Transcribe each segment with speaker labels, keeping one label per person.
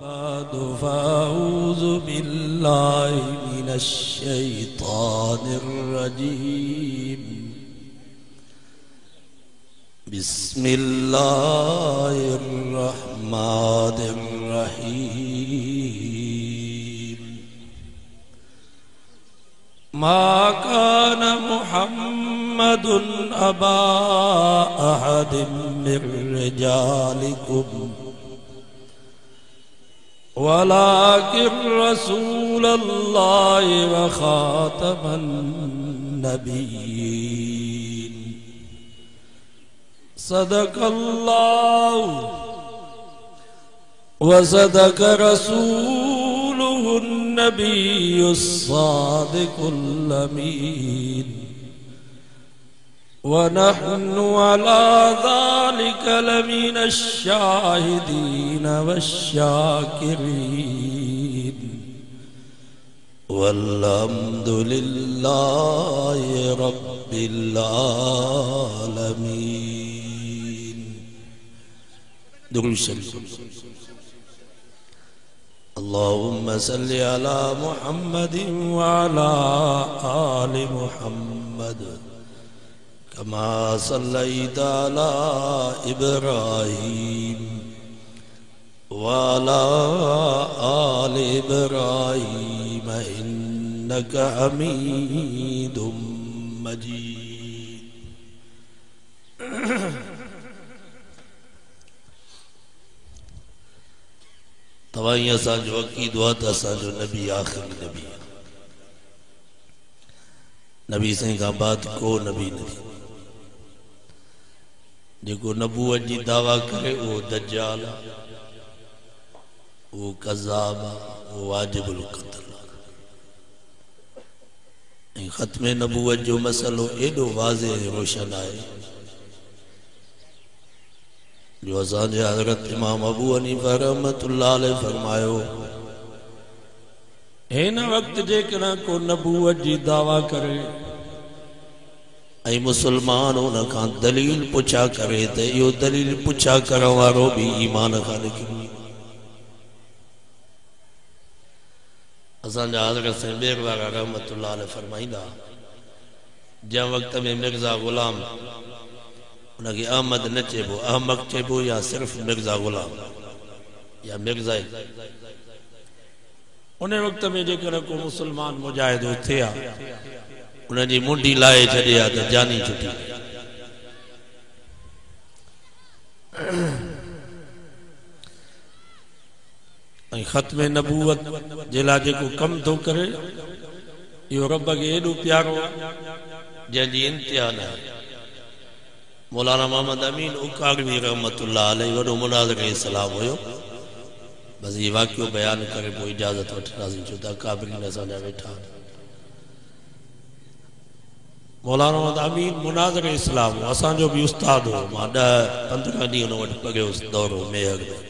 Speaker 1: बाद फ़अऊज़ु बिल्लाहि मिनश शैतानिर रजीम। बिस्मिल्लाहिर रहमानिर रहीम। मा कान मुहम्मदुन अबा अहदिम मिर रिजालिकुम वलाकिन रसूलल्लाहि व खातमन नबिय्यीन। सदक़ल्लाहु व सदक़ रसूलुहुन नबियुस सादिकुल अमीन। व नहनु अला ज़ालिका लमिनश शाहिदीन वश्शाकिरीन। वल्हम्दुलिल्लाहि रब्बिल आलमीन। दुरूद शरीफ। अल्लाहुम्मा सल्लि अला मुहम्मदिन व अला आलि मुहम्मद कमा सल्लैता अला इब्राहीम व अला आलि इब्राहीम इन्नका हमीदुम मजीद। तवाई असांजो अक़ीदो आहे त असांजो नबी आख़िरी नबी आहे। नबी साईं खां बाद को नबी न थी। जेको नबूवत जी दावा करे वो दज्जाल आहे, वो कज़ाब आहे, वो वाजिबुल क़त्ल आहे। ऐं ख़त्मे नबूवत जो मसलो एॾो वाज़े रोशन आहे जो असांजे हज़रत इमाम अबू हनीफ़ा रहमतुल्लाह अलैह फरमायो, हिन वक़्त जेकॾहिं को नबूवत जी दावा करे ऐं मुसलमान उन खां दलील पुछा करे त इहो दलील पुछा करण वारो भी ईमान खां निकिरी। असांजा हज़रत साईं बेगवारा रहमतुल्लाह अलैह फरमाईंदा, जंहिं वक़्त में मिर्ज़ा ग़ुलाम, उनखे अहमद न चइबो, अहमद चइबो या सिर्फ़ मिर्ज़ा ग़ुलाम या मिर्ज़ा। उन वक़्त में जेकॾहिं को मुसलमान मुजाहिद थिया, उनजी मुंडी लाए छॾे हा त जानी छुटी। ऐं ख़त्मे नबूवत जे लाइ जेको कम थो करे, इहो रब खे एॾो प्यारो आहे जंहिंजी इंतिहा न आहे। मौलाना मोहम्मद अमीन उकाड़वी रहमतुल्लाह अलैह वॾो मुनाज़िर इस्लाम हुयो। बस ये वाक़ियो बयान करे पोइ इजाज़त वठंदासीं, छो त अकाबिरीन असांजा वेठा। मौलाना मोहम्मद अमीन मुनाज़िर इस्लाम हो, असांजो भी उस्ताद हो। मां 10-15 ॾींहं उन वटि पढ़ियोसि दौरो मेहर में।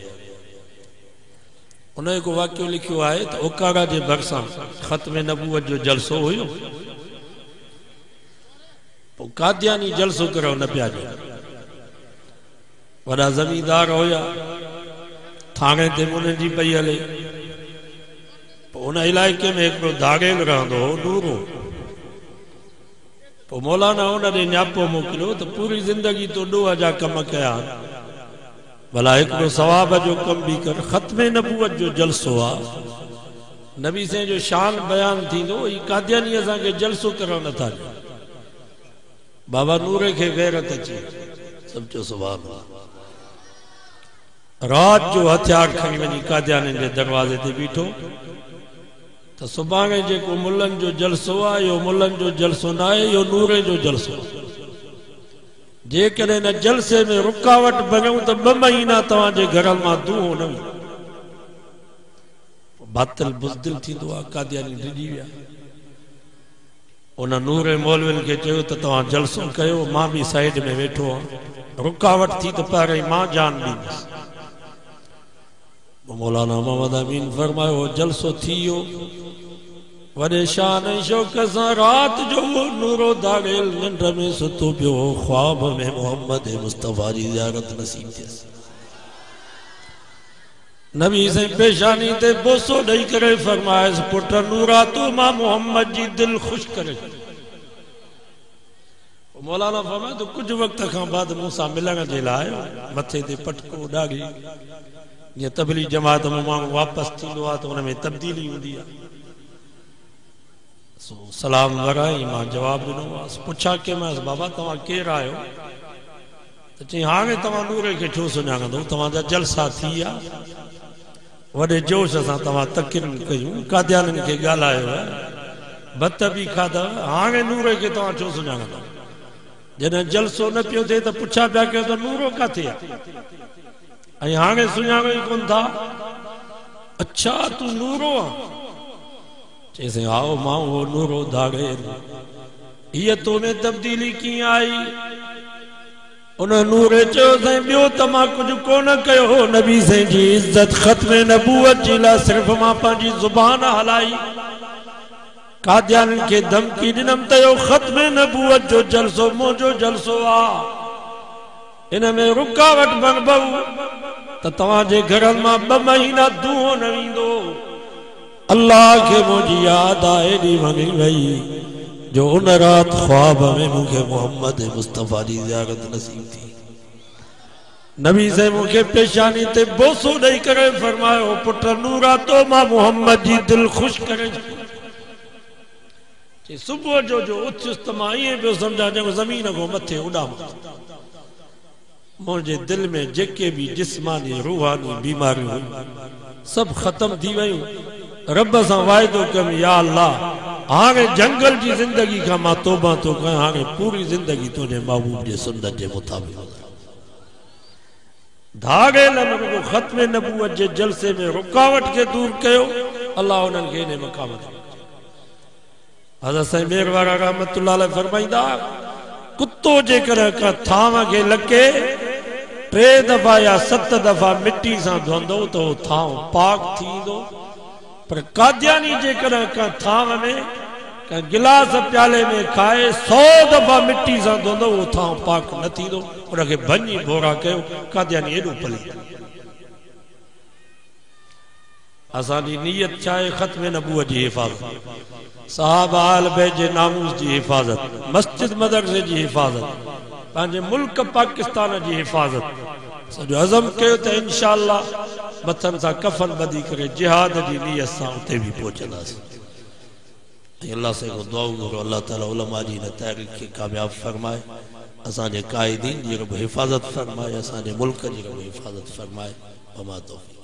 Speaker 1: उन को वाक़ियो लिखियो आहे त उकाड़ा जे भरिसां ख़त्मे नबूवत जो जलसो हुयो। पोइ कादियानी जलसो करण न पिया ॾियनि। वॾा ज़मींदार हुया, थाणे ते उन्हनि जी पई हले। पोइ उन इलाइक़े में हिकिड़ो धाड़ेल रहंदो हो, नूरो। पोइ मौलाना उन ॾे न्यापो मोकिलियो त पूरी ज़िंदगी तो ॾोह जा कम कया, भला हिकिड़ो सवाब जो कम भी कर। ख़त्मे नबूवत जो जलसो आहे, नबी साईं जो शान बयान थींदो। ही कादियानी असांखे जलसो करण नथा ॾियनि। बाबा नूरे खे गैरत अची, सम्झो सुभान अल्लाह। रात जो हथियार खणी वञी कादियानी जे दरवाज़े ते बीठो त सुभाणे जेको मुल्लनि जो जलसो आहे, इहो मुल्लनि जो जलसो न आहे, इहो नूरे जो जलसो। जेकॾहिं न जलसे में रुकावट बणियूं त 2 महीना तव्हांजे घर मां दूहो न वेंदो। बातिल बुज़दिल थींदो आहे। कादियानी डिॼी विया। उन नूरे मौलवियुनि खे चयो त तव्हां जलसो कयो, मां भी साइड में वेठो आहियां। रुकावट थी त पहिरीं मां जान ॾींदुसि। मौलाना मोहम्मद अमीन फरमायो, जलसो थी वियो। वॾे शान शौक़ सां रात जो नूरो दाड़ेल निंड में सुतो पियो। ख्वाब में मोहम्मद मुस्तफा जी ज़ियारत नसीब थियसि। नबी से पेशानी ते बोसो ॾेई करे फरमायस पुट नूरा तो मां मोहम्मद जी दिल खुश करे। मौलाना फरमाए तो कुछ वक्त का बाद मूसा मिलण जे लाइ मथे ते पटको डागी ये तबली जमात में माण्हू वापस थींदो आहे तो उनमें तब्दीली हूंदी आहे। सलाम वराई मां जवाब ॾिनो पुछा के मैं बाबा तव्हां केरु आहियो त चई हाणे तव्हां नूर खे छो सुञाणंदो तव्हांजा जलसा थी विया वॾे जोश सां तव्हां तकरीर कयूं कादियाननि खे ॻाल्हायो भत बि खाधा हाणे नूर खे तव्हां छो सुञाणंदो जॾहिं जलसो न पियो थिए त पुछा पिया कयो त नूरो किथे आहे ऐं हाणे सुञाणो ई कोन था। अच्छा तू नूरो आहे चइसि आओ मां वो नूरो धागे ये तो में तब्दीली कीअं आई उन नूरे चयो साईं ॿियो त मां कुझु कोन कयो नबी साईं जी इज़त ख़त्म नबूवत जे लाइ सिर्फ़ मां पंहिंजी ज़ुबान हलाई कादियाननि खे धमकी ॾिनमि त इहो ख़त्म नबूवत जो जलसो मुंहिंजो जलसो आहे इन में रुकावट बणबऊ त तव्हांजे घरनि मां 2 महीना दूहो न वेंदो। अल्लाह के मुझे याद आए दी वगी वही जो उन रात ख्वाब में मुझे मोहम्मद मुस्तफा की ज़ियारत नसीब थी। नबी से मुझे पेशानी ते बोसो ॾेई करे फरमायो पुट नूरा तो मां मोहम्मद जी दिल खुश करे। सुबह जो उथियुसि त मां ईअं पियो सम्झा जो ज़मीन को मथे उॾामां मुझे दिल में जेके भी जिस्मानी रूहानी बीमारियूं सब खत्म थी वयूं। रब से वायदो कम या अल्लाह हाणे जंगल की जिंदगी का मां तौबा तो कयां हाणे पूरी जिंदगी तुझे महबूब जे सुन्नत जे मुताबिक धागे लमो खत्म नबूवत जे जलसे में रुकावट के दूर कयो अल्लाह उन्हनि खे इन मक़ाम ते हज़रत साईं मेरवारा रहमतुल्लाह अलैह फरमाईंदा कुत्तो जेकर का थाव के लके 3 दफ़ा या 7 दफ़ा मिट्टी से धोंदो तो थाव पाक थींदो पर कादियानी जेकर का थाव में का गिलास प्याले में खाए 100 दफ़ा मिट्टी से धोंदो वो थाव पाक न थींदो उनके भञी भोरा कयो कादियानी एडो पली। असांजी नियत चाहे ख़त्म नबूवत जी हिफ़ाज़त सहाबा आल बैत जे नामूस जी हिफ़ाज़त मस्जिद मदरसे जी हिफ़ाज़त पंहिंजे मुल्क पाकिस्तान जी हिफ़ाज़त सॼो अज़म कयो त इंशाअल्लाह मथन सां कफन ॿधी करे जिहाद जी नियत सां उते भी पहुचंदासीं। अल्लाह से को दुआ करो अल्लाह ताला उलमा जी इन तहरीक खे कामयाब फरमाए असांजे काइदीन जी रब हिफ़ाज़त फरमाए असांजे मुल्क जी रब हिफ़ाज़त फरमाए वमा तौफ़ीक़।